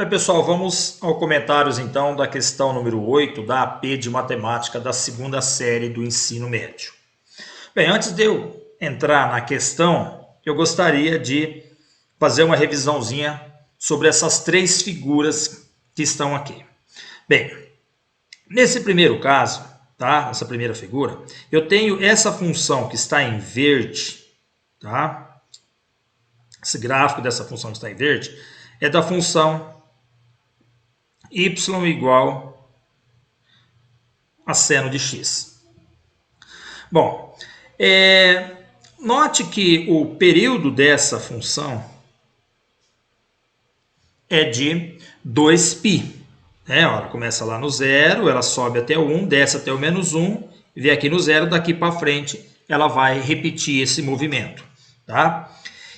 Pessoal, vamos ao comentários então da questão número 8 da AP de Matemática da segunda série do ensino médio. Bem, antes de eu entrar na questão, eu gostaria de fazer uma revisãozinha sobre essas três figuras que estão aqui. Bem, nesse primeiro caso, tá? Nessa primeira figura, eu tenho essa função que está em verde, tá? Esse gráfico dessa função que está em verde é da função y igual a seno de x. Bom, note que o período dessa função é de 2π. Ela começa lá no zero, ela sobe até o 1, desce até o menos 1, e vem aqui no zero, daqui para frente ela vai repetir esse movimento. Tá?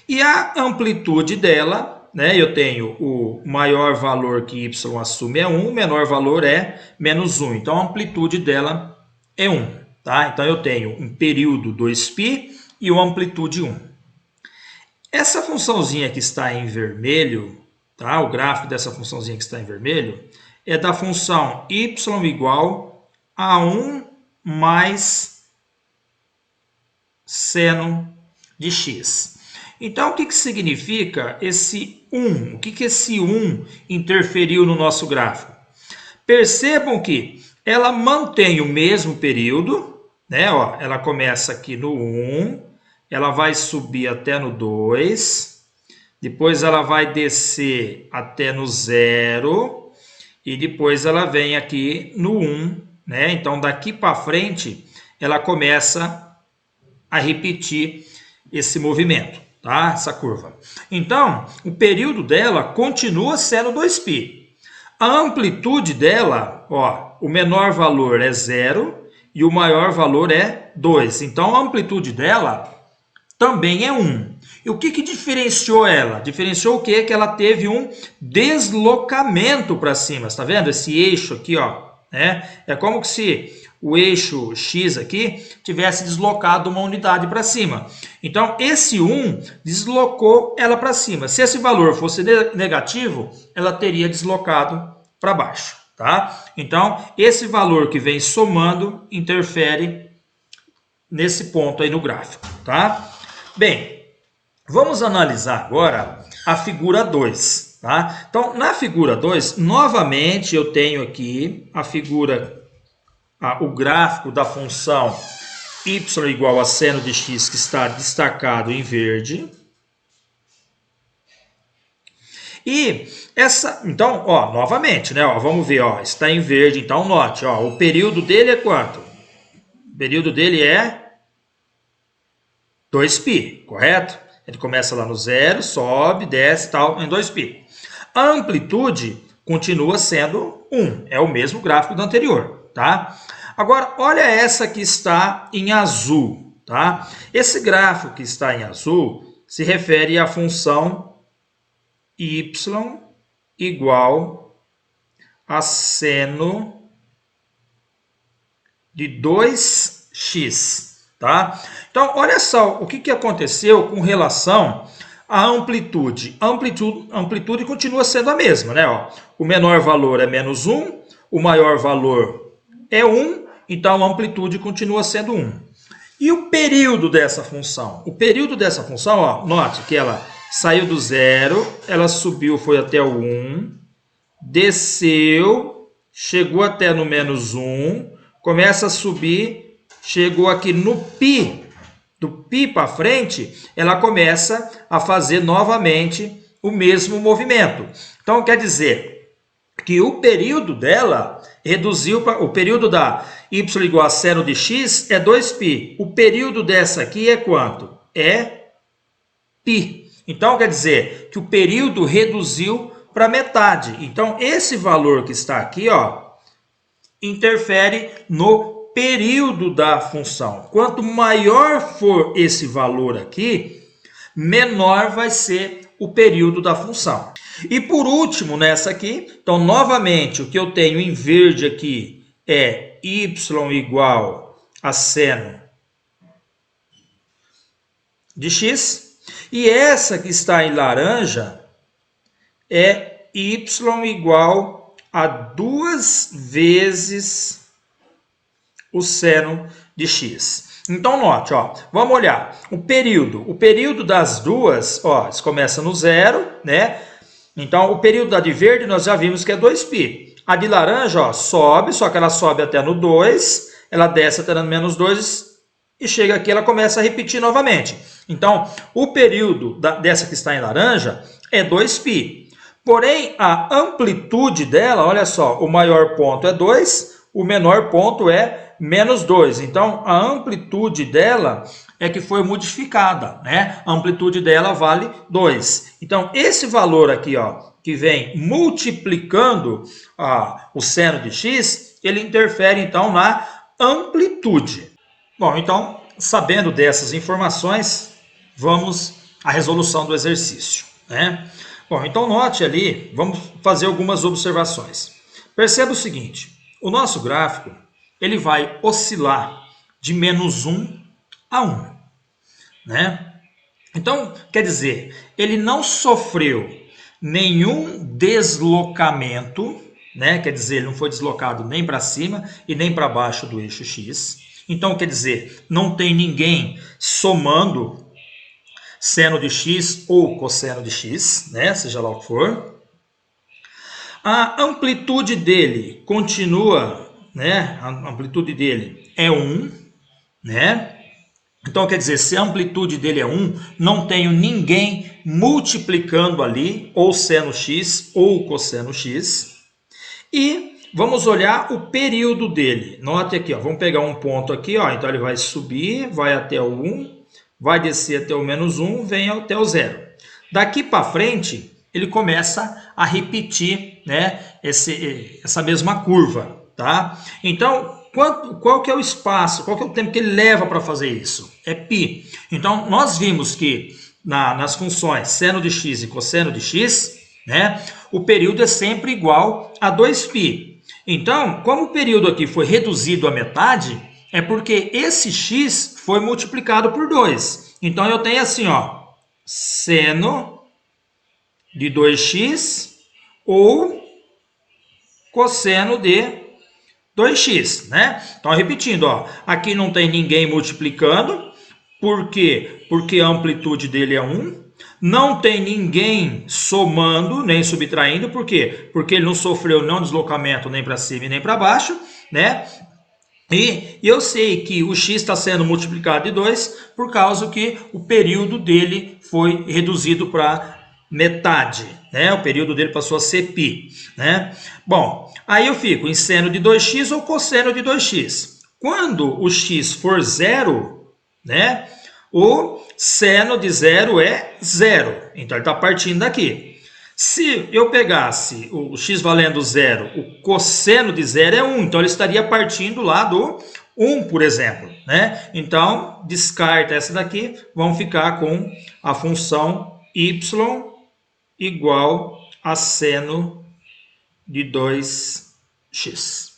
E a amplitude dela, eu tenho o maior valor que y assume é 1, o menor valor é menos 1. Então a amplitude dela é 1. Tá? Então eu tenho um período 2π e uma amplitude 1. Essa funçãozinha que está em vermelho, tá? O gráfico dessa funçãozinha que está em vermelho, é da função y igual a 1 mais seno de x. Então, o que significa esse 1? O que esse 1 interferiu no nosso gráfico? Percebam que ela mantém o mesmo período, ela começa aqui no 1, ela vai subir até no 2, depois ela vai descer até no 0, e depois ela vem aqui no 1, Então, daqui para frente, ela começa a repetir esse movimento, tá? Essa curva. Então, o período dela continua sendo 2π. A amplitude dela, o menor valor é 0 e o maior valor é 2. Então, a amplitude dela também é 1. E o que diferenciou ela? Diferenciou o quê? Que ela teve um deslocamento para cima. Está vendo? Esse eixo aqui, É como se o eixo X aqui tivesse deslocado uma unidade para cima. Então, esse 1 deslocou ela para cima. Se esse valor fosse negativo, ela teria deslocado para baixo. Tá? Então, esse valor que vem somando interfere nesse ponto aí no gráfico. Tá? Bem, vamos analisar agora a figura 2. Tá? Então, na figura 2, novamente eu tenho aqui a figura, o gráfico da função y igual a seno de x, que está destacado em verde. E essa, então, novamente, vamos ver, está em verde, então note, o período dele é quanto? O período dele é 2π, correto? Ele começa lá no 0, sobe, desce, tal, em 2π. A amplitude continua sendo 1, é o mesmo gráfico do anterior, tá? Agora, olha essa que está em azul, tá? Esse gráfico que está em azul se refere à função y igual a seno de 2x, tá? Então, olha só o que aconteceu com relação à amplitude. A amplitude continua sendo a mesma, O menor valor é menos 1, o maior valor é 1, então a amplitude continua sendo 1. E o período dessa função? O período dessa função, note que ela saiu do 0, ela subiu, foi até o 1, desceu, chegou até no menos 1, começa a subir, chegou aqui no π. Do π para frente, ela começa a fazer novamente o mesmo movimento. Então, quer dizer que o período dela reduziu para... O período da y igual a seno de x é 2π. O período dessa aqui é quanto? É π. Então, quer dizer que o período reduziu para metade. Então, esse valor que está aqui, interfere no período da função. Quanto maior for esse valor aqui, menor vai ser o período da função. E por último, nessa aqui, então novamente o que eu tenho em verde aqui é y igual a seno de x. E essa que está em laranja é y igual a 2 vezes o seno de x. Então, note, ó, vamos olhar o período das duas, ó, isso começa no zero, né? Então, o período da de verde nós já vimos que é 2π. A de laranja, ó, sobe, só que ela sobe até no 2, ela desce até no menos 2 e chega aqui, ela começa a repetir novamente. Então, o período dessa que está em laranja é 2π. Porém, a amplitude dela, olha só, o maior ponto é 2, o menor ponto é menos 2. Então, a amplitude dela é que foi modificada, né? A amplitude dela vale 2. Então, esse valor aqui, ó, que vem multiplicando o seno de x, ele interfere, então, na amplitude. Bom, então, sabendo dessas informações, vamos à resolução do exercício, né? Bom, então note ali, vamos fazer algumas observações. Perceba o seguinte, o nosso gráfico, ele vai oscilar de menos 1 a 1, né? Então, quer dizer, ele não sofreu nenhum deslocamento, né? Quer dizer, ele não foi deslocado nem para cima e nem para baixo do eixo x. Então, quer dizer, não tem ninguém somando seno de x ou cosseno de x, né? Seja lá o que for. A amplitude dele continua, né? A amplitude dele é 1, né? Então, quer dizer, se a amplitude dele é 1, não tenho ninguém multiplicando ali, ou seno x ou cosseno x. E vamos olhar o período dele. Note aqui, ó, vamos pegar um ponto aqui, ó, então ele vai subir, vai até o 1, vai descer até o menos 1, vem até o 0. Daqui para frente, ele começa a repetir, né, essa mesma curva, tá? Então, qual que é o espaço, qual que é o tempo que ele leva para fazer isso? É π. Então, nós vimos que nas funções seno de x e cosseno de x, né, o período é sempre igual a 2π. Então, como o período aqui foi reduzido à metade, é porque esse x foi multiplicado por 2. Então, eu tenho assim, ó, seno de 2x ou cosseno de 2x, né? Então, repetindo, ó, aqui não tem ninguém multiplicando. Por quê? Porque a amplitude dele é 1. Não tem ninguém somando, nem subtraindo. Por quê? Porque ele não sofreu nenhum deslocamento nem para cima e nem para baixo, né? E eu sei que o x está sendo multiplicado de 2 por causa que o período dele foi reduzido para metade, né? O período dele passou a ser π, né? Bom, aí eu fico em seno de 2x ou cosseno de 2x. Quando o x for zero, né? O seno de zero é zero. Então, ele está partindo daqui. Se eu pegasse o x valendo zero, o cosseno de zero é 1. Então, ele estaria partindo lá do 1, por exemplo, né? Então, descarta essa daqui. Vamos ficar com a função y igual a seno de 2x.